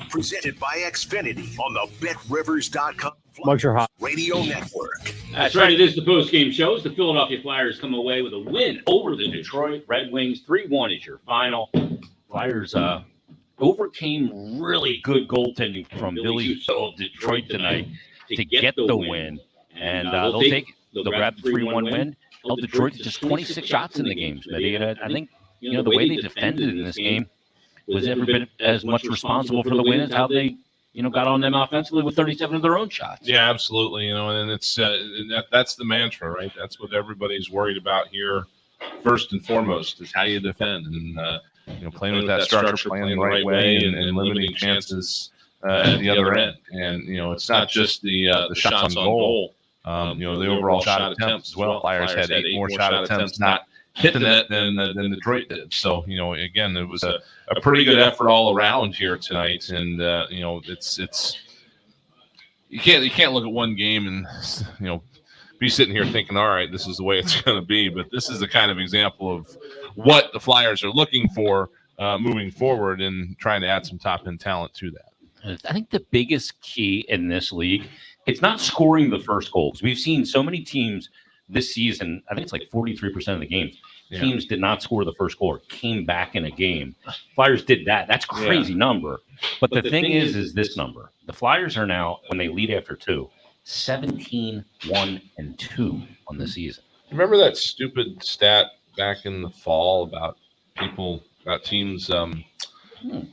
Presented by Xfinity on the BetRivers.com Mugs are hot. Radio Network. That's right. It is the postgame shows. The Philadelphia Flyers come away with a win over the Detroit Red Wings. 3-1 is your final. Flyers overcame really good goaltending from Billy of Detroit tonight to get the win. And they'll grab the 3-1 win. Held Detroit to just 26 shots in the game, Smitty. And I think, the way they defended in this game was every bit as much responsible for the win as how they, got on them offensively with 37 of their own shots. Yeah, absolutely. And it's that's the mantra, right? That's what everybody's worried about here. First and foremost is how you defend, and playing with that structure, playing the right way, and limiting chances at the other end. And it's not just the shots on goal. The overall shot attempts as well. Flyers had 8 more shot attempts not hit the net than Detroit did. So, again, it was a pretty good effort all around here tonight. And, it's you can't look at one game and, be sitting here thinking, all right, this is the way it's going to be. But this is the kind of example of what the Flyers are looking for moving forward and trying to add some top-end talent to that. I think the biggest key in this league, it's not scoring the first goals. We've seen so many teams this season, I think it's like 43% of the games, teams did not score the first goal or came back in a game. Flyers did that. That's a crazy number. But the thing is this number. The Flyers are now, when they lead after 2, 17-1-2 on the season. Remember that stupid stat back in the fall about teams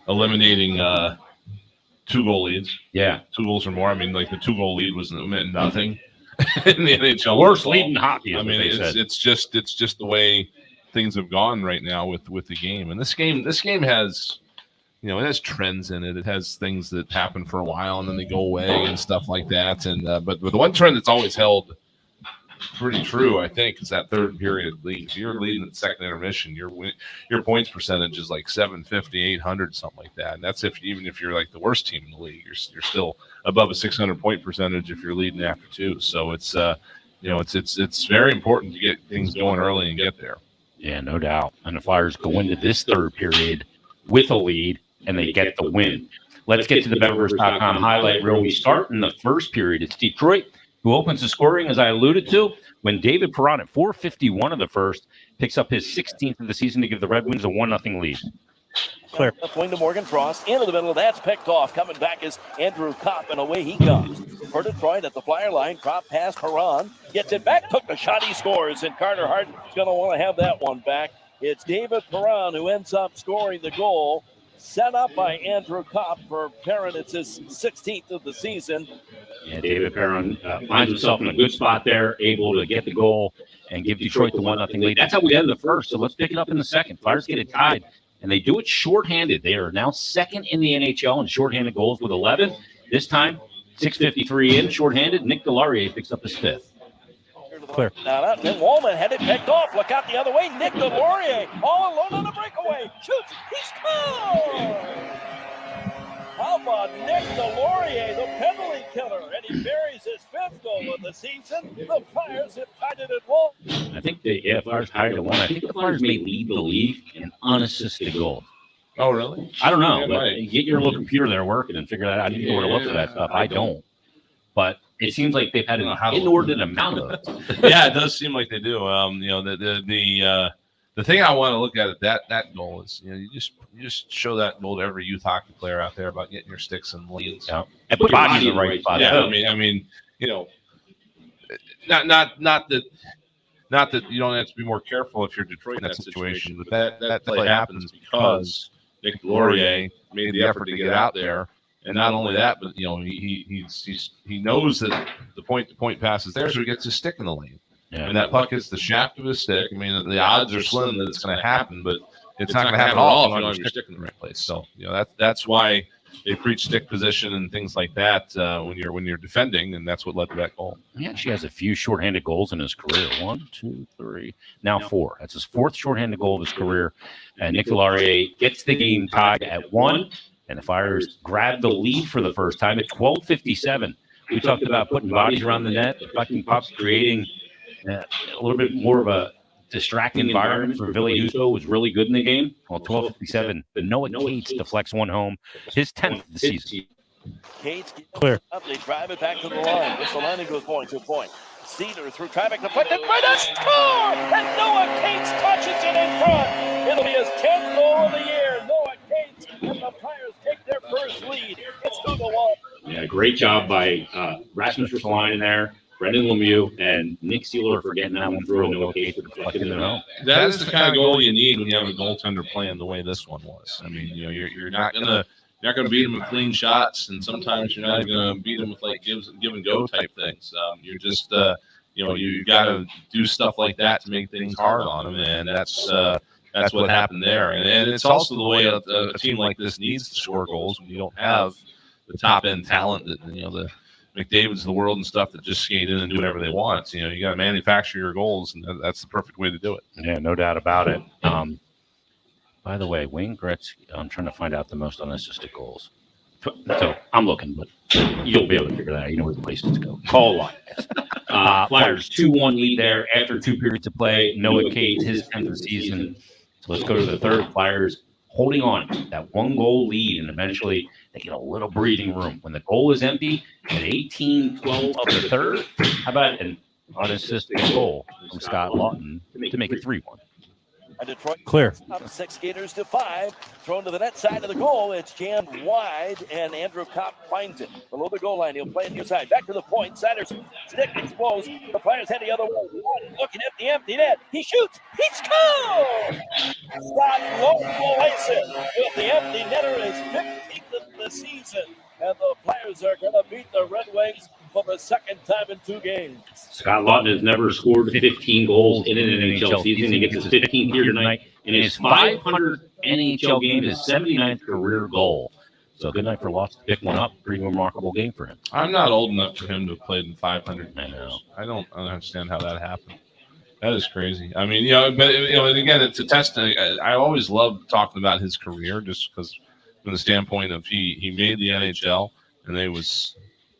eliminating 2-goal leads? Yeah. 2 goals or more. I mean, like the 2-goal lead meant nothing in the NHL. Worst lead in hockey. I mean, it's just the way things have gone right now with the game. And this game has, it has trends in it. It has things that happen for a while and then they go away and stuff like that. And but the one trend that's always held pretty true, I think, is that third period lead. If you're leading at second intermission, your points percentage is like 750, 800, something like that. And that's even if you're like the worst team in the league, you're still above a 600 point percentage if you're leading after 2. So it's it's very important to get things going early and get there. Yeah, no doubt. And the Flyers go into this third period with a lead and they get the win. Let's get to the BetRivers.com highlight reel. We start in the first period. It's Detroit who opens the scoring, as I alluded to, when David Perron at 4:51 of the first picks up his 16th of the season to give the Red Wings a 1-0 lead. Clear. Wing to Morgan Frost. Into the middle. That's picked off. Coming back is Andrew Kopp, and away he comes. For Detroit at the Flyer line. Kopp past Perron. Gets it back. Took the shot. He scores. And Carter Hart's going to want to have that one back. It's David Perron who ends up scoring the goal. Set up by Andrew Kopp for Perron. It's his 16th of the season. Yeah, David Perron finds himself in a good spot there, able to get the goal and give Detroit the 1-0 lead. That's how we ended the first, so let's pick it up in the second. Flyers get it tied, and they do it shorthanded. They are now second in the NHL in shorthanded goals with 11. This time, 6:53 in, shorthanded. Nick Delarier picks up his 5th. Clear. Now, then Wallman had it picked off. Look out the other way. Nick Delorier all alone on the breakaway. Shoots. He scores! How about Nick Delorier, the penalty killer? And he buries his 5th goal of the season. The Flyers have tied it at 1. I think the Flyers tied it at 1. I think the Flyers may lead the league in unassisted goals. Oh, really? I don't know. But get your little computer there working and figure that out. You know where to look for that stuff. I don't. But it seems like they've had an inordinate amount of it. Yeah, it does seem like they do. The thing I want to look at that goal is, you just show that goal to every youth hockey player out there about getting your sticks and leads. Yeah. And put your body in the right spot. Yeah, I mean, not that you don't have to be more careful if you're Detroit in that situation, but that play happens because Nick Delorier made the effort to get out there. And not only that, but he knows that the point-to-point pass is there, so he gets his stick in the lane. Yeah. And that puck hits the shaft of his stick. I mean, the odds are slim that it's going to happen, but it's not going to happen at all if you don't have your stick in the right place. So that's why they preach stick position and things like that when you're defending, and that's what led to that goal. He actually has a few shorthanded goals in his career. 1, 2, 3, now 4. That's his 4th shorthanded goal of his career. And Nick Delarier gets the game tied at 1. And the Flyers grab the lead for the first time at 12:57. We talked about putting bodies around the net, deflecting pucks, creating a little bit more of a distracting environment for Billy Huso was really good in the game. Well, 12:57. The Noah Cates deflects one home, his 10th of the season. Cates Clear. up, they drive it back to the line. Misalignment goes point to point. Cedar through traffic, deflected by the score! And Noah Cates touches it in front. It'll be his 10th goal of the year. Noah Cates and the Flyers take their first lead. It's 2-1. Yeah, great job by Rasmus Ristolainen there, Brendan Lemieux, and Nick Seeler for getting that one through. Noah Cates for deflecting it home. That is the kind of goal you need when you have a goaltender playing the way this one was. I mean, you're not gonna beat them with clean shots, and sometimes you're not even gonna beat them with like give and go type things. You're just you got to do stuff like that to make things hard on them, and that's what happened there. And it's also the way a team like this needs to score goals when you don't have the top end talent that the McDavid's of the world and stuff that just skate in and do whatever they want. You got to manufacture your goals, and that's the perfect way to do it. Yeah, no doubt about it. By the way, Wayne Gretzky, I'm trying to find out the most unassisted goals. So I'm looking, but you'll be able to figure that out. You know where the places to go. Call line. Flyers 2-1 lead there after 2 periods of play. Noah Cates, his 10th of the season. So let's go to the third. Flyers holding on that 1-goal lead, and eventually they get a little breathing room. When the goal is empty at 18-12 of the third, how about an unassisted goal from Scott Lawton to make it 3-1? And Detroit Clear. up 6 skaters to 5. Thrown to the net side of the goal. It's jammed wide, and Andrew Kopp finds it. Below the goal line, he'll play it near side. Back to the point. Snyder's stick explodes. The Flyers head the other way. Looking at the empty net. He shoots. He scores! Scott Lawton will ice it with the empty netter, his 15th of the season. And the Flyers are going to beat the Red Wings for the second time in 2 games. Scott Lawton has never scored 15 goals in an NHL season. He gets his 15th here tonight. In his 500th NHL game, his 79th career goal. So good night for Lawton to pick one up. Pretty remarkable game for him. I'm not old enough for him to have played in 500 I know. I don't understand how that happened. That is crazy. I mean, but and again, it's a test. I always love talking about his career just because from the standpoint of he made the NHL and they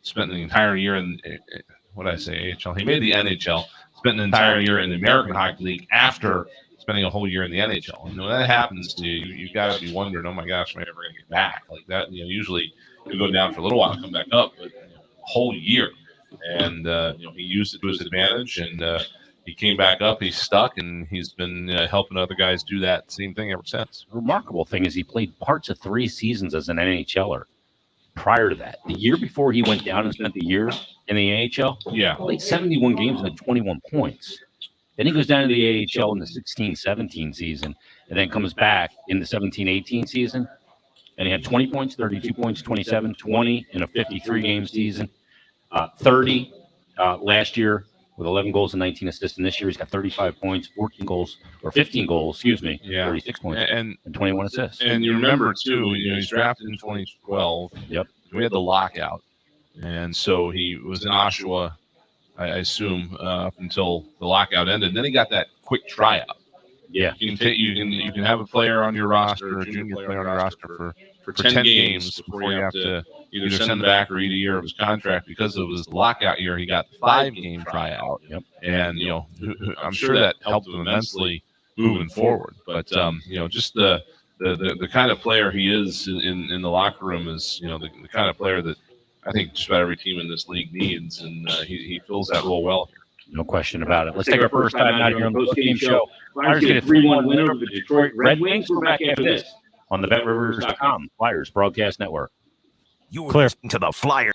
spent the entire year in what did I say AHL. He made the NHL, spent an entire year in the American Hockey League after spending a whole year in the NHL. And when that happens to you, you got to be wondering, oh my gosh, am I ever going to get back like that? Usually you go down for a little while, come back up, but a whole year. And he used it to his advantage, and he came back up. He's stuck, and he's been helping other guys do that same thing ever since. The remarkable thing is he played parts of 3 seasons as an NHLer. Prior to that, the year before he went down and spent the year in the AHL, played 71 games and had 21 points. Then he goes down to the AHL in the 16-17 season, and then comes back in the 17-18 season, and he had 20 points, 32 points, 27, 20 in a 53-game season, 30 last year with 11 goals and 19 assists. And this year he's got 35 points, 15 goals, 36 points, and 21 assists. And you remember, too, he's drafted in 2012. Yep. We had the lockout. And so he was in Oshawa, I assume, up until the lockout ended. And then he got that quick tryout. Yeah. You can have a player on your roster, a junior player on your roster for 10 games before you have to either send him back or eat a year of his contract. Because of his lockout year, he got the 5-game tryout. Yep. And, I'm sure that helped him immensely moving forward. But, just the kind of player he is in the locker room is, the kind of player that I think just about every team in this league needs. And he fills that role well here. No question about it. Let's take our first time out here on the Postgame Show. Flyers get a 3-1 win over the Detroit Red Wings. We're back after this on the BetRivers.com Flyers Broadcast Network. You're listening to the Flyers.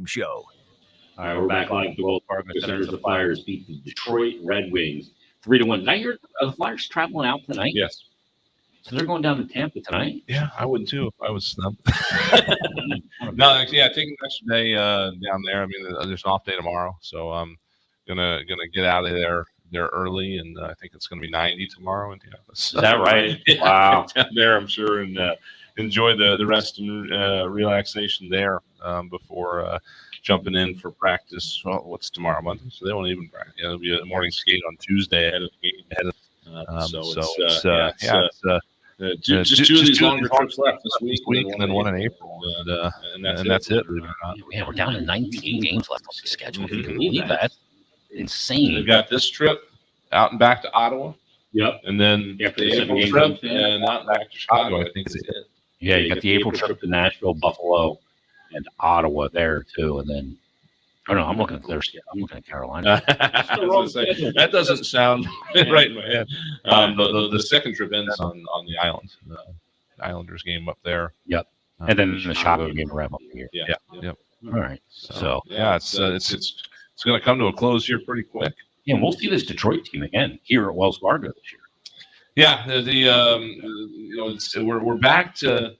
Show. All right, we're back live at the Wells Fargo Center as the Flyers beat the Detroit Red Wings 3-1. Did I hear the Flyers traveling out tonight? Yes. So they're going down to Tampa tonight? Yeah, I would too if I was snubbed. No, actually, yeah, taking the extra day down there. I mean, there's an off day tomorrow, so I'm gonna get out of there early, and I think it's gonna be 90 tomorrow in Tampa. So, Is that right? Yeah, Wow. down there, I'm sure, and enjoy the rest and relaxation there before jumping in for practice. Well, what's tomorrow, Monday? So they won't even practice. Yeah, it'll be a morning skate on Tuesday ahead of the game. Just two of these longer trips left this week, and then one in April, and that's it. Believe it or not. Man, we're down to 19 games left on the schedule. If you can believe that. Insane. They've got this trip out and back to Ottawa. Yep. And then After the the April second trip game, and out and back to Chicago, I think is it. Yeah, you got the April trip to Nashville, Buffalo, and Ottawa there too, and then. Oh no, I'm looking at their schedule. I'm looking at Carolina. That doesn't sound right in my head. The second trip ends on the island. The Islanders game up there. Yep. And then the Chicago game wrap up here. Yeah. Yep. All right. So yeah, it's going to come to a close here pretty quick. yeah, we'll see this Detroit team again here at Wells Fargo this year. Yeah, we're back to.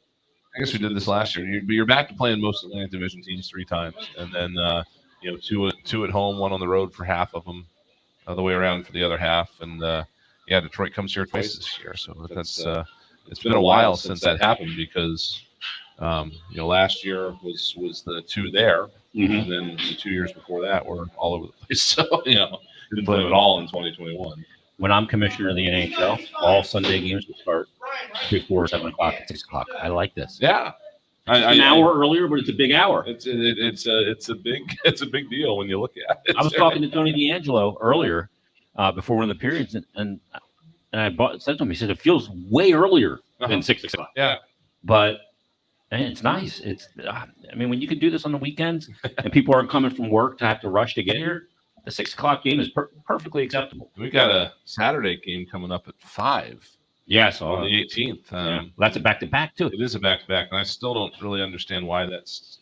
I guess we did this last year. You're back to playing most Atlantic Division teams 3 times, and then two at home, one on the road for half of them, the way around for the other half, and Detroit comes here twice this year. So that's it's been a while since that happened because last year was the 2 there, and then the 2 years before that were all over the place. So didn't play them at all in 2021. When I'm commissioner of the NHL, all Sunday games will start before 7 o'clock, 6 o'clock. I like this. Yeah. An hour earlier, but it's a big hour. It's a big deal when you look at it. I was talking to Tony D'Angelo earlier before one of the periods, and I said to him, he said it feels way earlier than 6 o'clock. Yeah, but it's nice. It's when you can do this on the weekends and people aren't coming from work to have to rush to get here, the 6 o'clock game is perfectly acceptable. We got a Saturday game coming up at 5. Yeah, so on the 18th. That's a back-to-back too. It is a back-to-back, and I still don't really understand why that's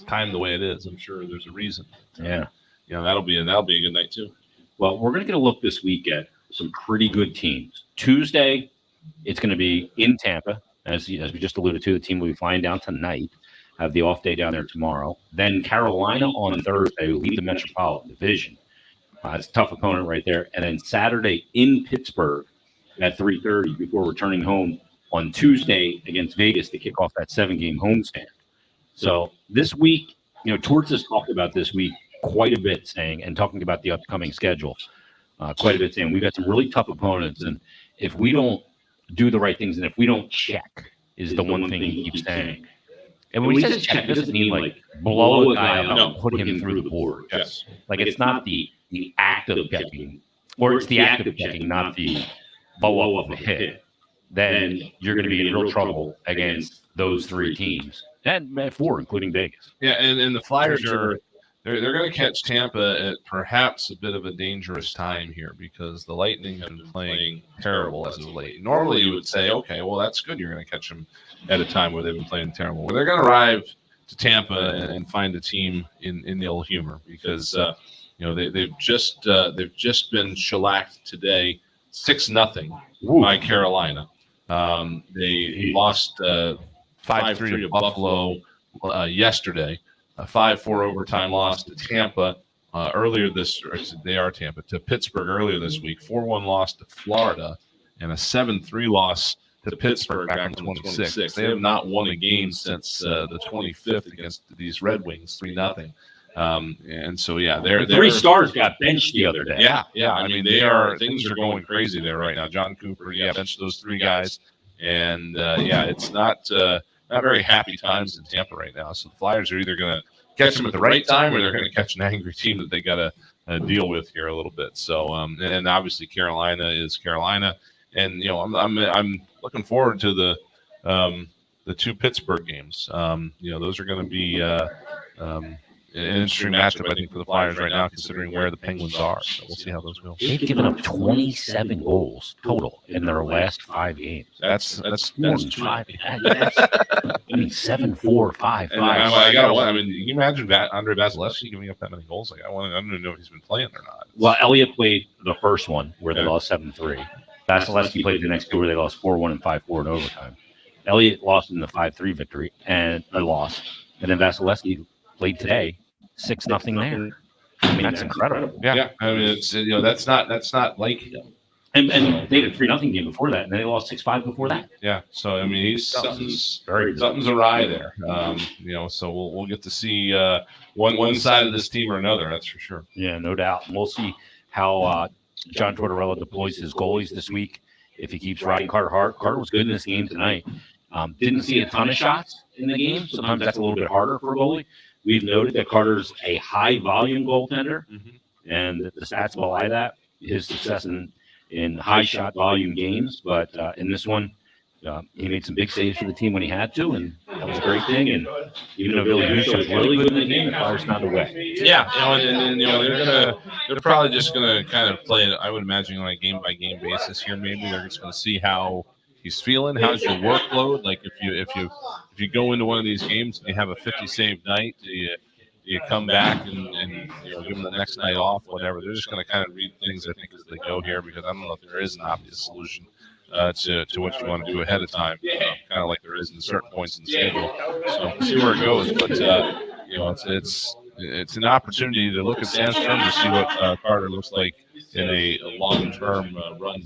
timed the way it is. I'm sure there's a reason. Yeah, that'll be a good night too. Well, we're going to get a look this week at some pretty good teams. Tuesday, it's going to be in Tampa, as we just alluded to. The team will be flying down tonight. Have the off day down there tomorrow. Then Carolina on Thursday will lead the Metropolitan Division. It's a tough opponent right there. And then Saturday in Pittsburgh at 3:30 before returning home on Tuesday against Vegas to kick off that 7-game homestand. So this week, Torts has talked about this week quite a bit, talking about the upcoming schedule quite a bit, saying we've got some really tough opponents, and if we don't do the right things and if we don't check, is the one thing he keeps saying. And when he says check, it doesn't mean like blow a guy up and put him through the board. Yes. Like it's not the act of checking, or it's the act of checking, not the blow up of the hit. Then you're going to be in real trouble against those 3 teams, and 4, including Vegas. Yeah, and the Flyers are they're going to catch Tampa at perhaps a bit of a dangerous time here because the Lightning have been playing terrible as of late. Normally, you would say, okay, well that's good. You're going to catch them at a time where they've been playing terrible. Well, they're going to arrive to Tampa and find a team in ill humor because they've just been shellacked today 6-0 by Carolina. They lost 5-3 to Buffalo yesterday. A 5-4 overtime loss to Tampa to Pittsburgh earlier this week. 4-1 loss to Florida, and a 7-3 loss to Pittsburgh back on the 26th. They have not won a game since the 25th against these Red Wings, 3-0. And so they're 3 stars got benched the other day. Yeah. I mean, things are going crazy there right now. John Cooper, benched those 3 guys, and it's not very happy times in Tampa right now. So the Flyers are either going to catch them at the right time, or they're going to catch an angry team that they got to deal with here a little bit. So and obviously Carolina is Carolina, and I'm looking forward to the 2 Pittsburgh games. Those are going to be an interesting matchup, I think, for the Flyers right now, considering where the Penguins are. So we'll see how those go. They've given up 27 goals total in their last 5 games. That's More than 5. That's, 7-4, 5-5. And I mean, you imagine Andre Vasilevsky giving up that many goals? Like, I don't even know if he's been playing or not. Well, Elliott played the first one where they lost 7-3. Vasilevsky played the next two where they lost 4-1 and 5-4 in overtime. Elliott lost in the 5-3 victory and a loss. And then Vasilevsky played today 6-0 there. I mean, that's incredible. Yeah. I mean, it's that's not like him. And they had a 3-0 game before that, and then they lost 6-5 before that. Yeah. So I mean, something's awry there. So we'll get to see one side of this team or another. That's for sure. Yeah, no doubt. And we'll see how John Tortorella deploys his goalies this week. If he keeps riding Carter Hart. Carter was good in this game tonight. Didn't see a ton of shots in the game. Sometimes that's a little bit harder for a goalie. We've noted that Carter's a high volume goaltender, and the stats belie that. His success in high shot volume games, but in this one, he made some big saves for the team when he had to, and that was a great thing. And even though Billy Boucher was really good in the game, the Flyers found a way. Yeah, they're probably just gonna kind of play it. I would imagine on a game by game basis here. Maybe they're just gonna see how he's feeling. How's your workload? Like if you go into one of these games and you have a 50 save night, do you come back and give them the next night off, whatever. They're just going to kind of read things, I think, as they go here, because I don't know if there is an obvious solution to what you want to do ahead of time, kind of like there is in certain points in the schedule. So we'll see where it goes. But it's an opportunity to look at Sandstrom to see what Carter looks like in a long-term run.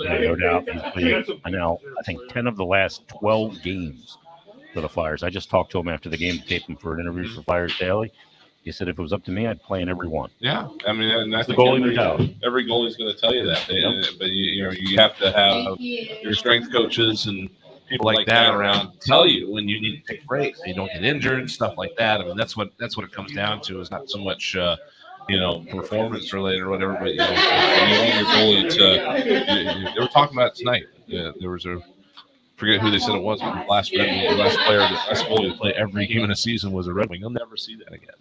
Yeah, no doubt. He's played, I think 10 of the last 12 games for the Flyers. I just talked to him after the game, taped him for an interview for Flyers Daily. He said if it was up to me, I'd play in every one. Yeah, I mean, and I think every goalie is going to tell you that. But you have to have your strength coaches and people like that around tell you when you need to take breaks, you don't get injured and stuff like that. I mean, that's what it comes down to. Is not so much performance related or whatever, but you want your goalie to. They were talking about it tonight. There was forget who they said it was, but the last goalie to play every game in a season was a Red Wing. You'll never see that again.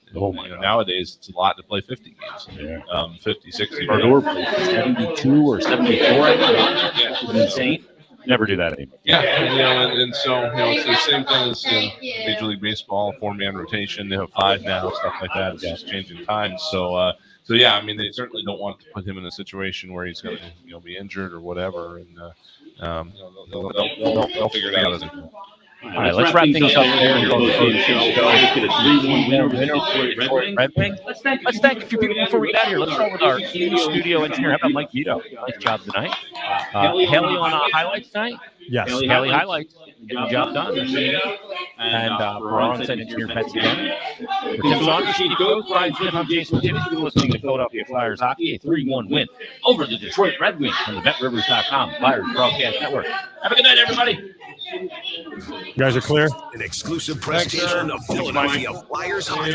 Nowadays, it's a lot to play 50 games. Yeah. 50, 60. Or 72 or 74. It's insane. Never do that anymore. Yeah, and so it's the same thing as Major League Baseball, 4-man rotation. They have 5 now, stuff like that. It's just changing times. So yeah, I mean, they certainly don't want to put him in a situation where he's going to be injured or whatever, and they'll figure it out as it goes. All right, let's wrap things up there. Red Wing. Let's thank a few people before we get out of here. Let's start with our studio engineer. How about Mike Vito? Nice job tonight. Haley on highlights tonight? Yes. Haley highlights. Good job done. And for our on-site engineer, Betsy Bennett. For Tim Saunders, Steve Coates, Brian Smith, I'm Jason Tibbs. You're listening to Philadelphia Flyers Hockey, a 3-1 win over the Detroit Red Wings from the BetRivers.com Flyers Broadcast Network. Have a good night, everybody. You guys are clear? An exclusive presentation of Philadelphia Flyers hockey.